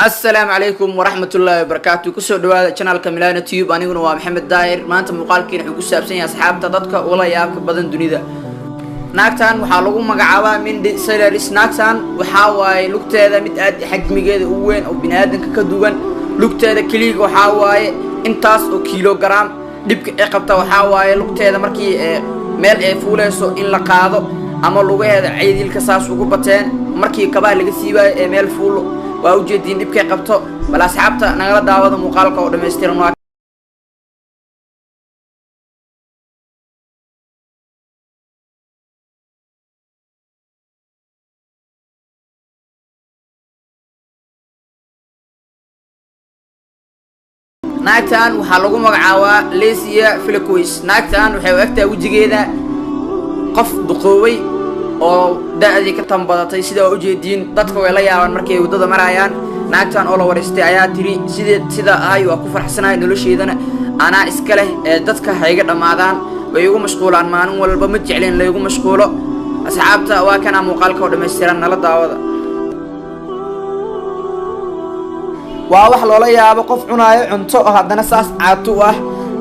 السلام عليكم ورحمة الله وبركاته. كسر دواء channel كميلان تيوب أنا ونوام محمد داير ما أنت مقالكين حقوق سابسين أصحاب تضدك ولا ياك بدن دنيا ناكتان وحالقوم مقعبا من سيلريس ناكتان وحاواي لقطة هذا متأد حجم جد وين أو بنادم كدوان لقطة هذا كليك وحاواي انتاس أو كيلو جرام دبك إقبته وحاواي لقطة هذا مركي مال فولسو إن لقاضو أما لقطة هذا عيد الكساس وقبتين مركي كبار لقسيبه مال فولو وأوجدين دبكي قبطو بلا أصحابتا نغلا داوضا مقالكا ودميستيرن واك naagtan waxaa lagu magacaabaa Lesia Filikuis naagtan waxay u egtahay wajigeeda qof duqooway oo daadii ka tambadatay sida u jeedin dadka way la yaabaan markay wadada marayaan naagtan oo la wareystay ayaa tiri sida ay waa ku farxsanahay nolosheedana ana iska leh dadka hayga dhamaadaan way ugu mashquulaan maalin walba ma jecleen la ugu mashquulo asxaabta waa kana muuqaalka oo dhameystiran nala daawada waa wax loola yaabo qof cunaayo cunto oo haddana saas caato ah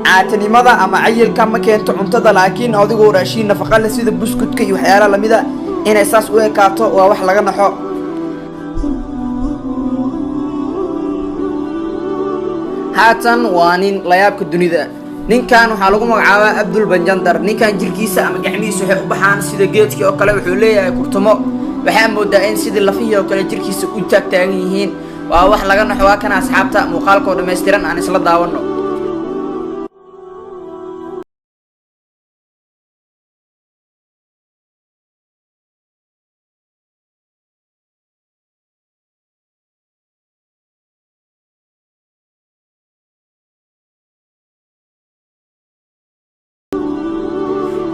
caatanimada ama cayilka ma keento cuntada laakiin adigu raashin nafaqo leh sida buskudka iyo waxyaalaha lamida inay saas u ekaato waa wax laga naxo haatan waa nin la yaabka dunida ninkan waxaa lagu magacaabaa Abdul Banjandar ninkan jirkiisa ama gacmihiisa waxay u baxaan sida geedkii oo kale wuxuu leeyahay kurtumo waxaa moodaa in sidii lafihi oo kale jirkiisa u taagtaagan yihiin waa wax laga naxo waa kana asxaabta muuqaalka oo dhameystiran aan isla daawano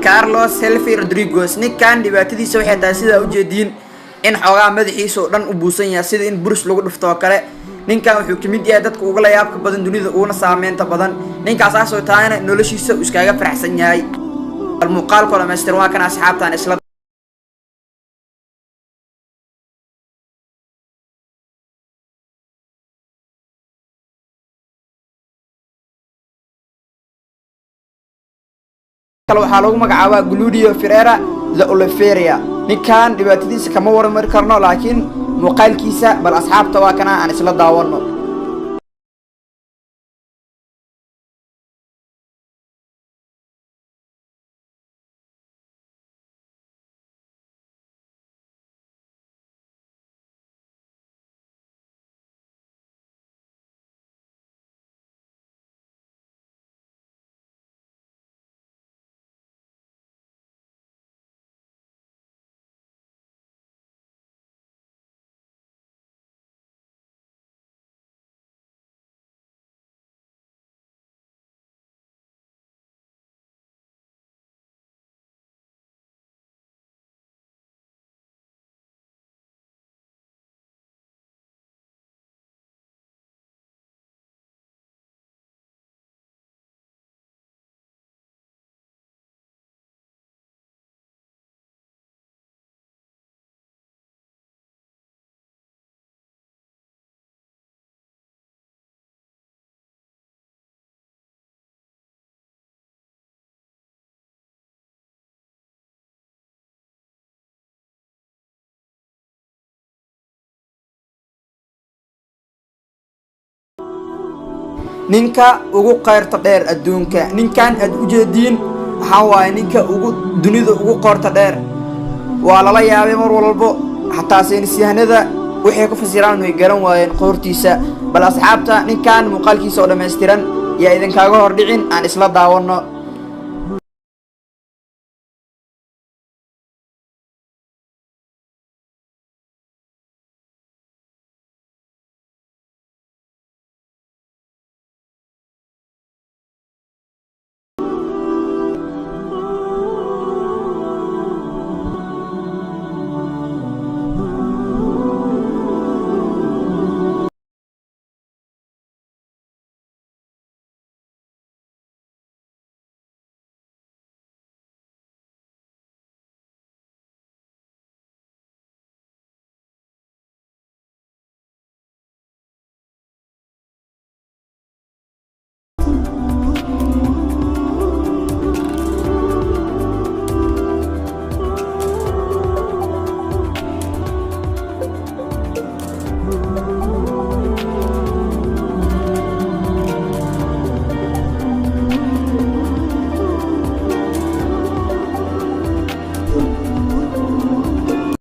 Carlos Helfi Rodriguez ninkan dhibaatadiisa waxay tahay sida u jeedin in xogaa madaxiisa oo dhan u buusan yahay sida in burus lagu dhufto kale ninkan wuxuu kamid yahay dadka ugu la yaabka badan dunida uuna saameynta badan ninkaas aasoo taayna noloshiisa iskaga faraxsan yahay muuqaalka dhameystiran waa kana asxaabtaan isla kala waxaa lagu magacaabaa Gludio Ferreira la Oliveira ninkan dhibaatadiisa kama warmar karno laakiin muuqaalkiisa bal asxaabta waa kana aan isla daawano ninka ugu qayrta dheer adduunka ninkan aad u jeedin waxa waay ninka ugu dunida ugu qorta dheer waa la yaabay mar walba hatta saynisyahanada waxay ku fasiraan way garan waayeen qoortiisa bal asxaabta ninkan muuqaalkiisa oo dhameystiran yaa idin kaaga hor dhicin aan isla daawano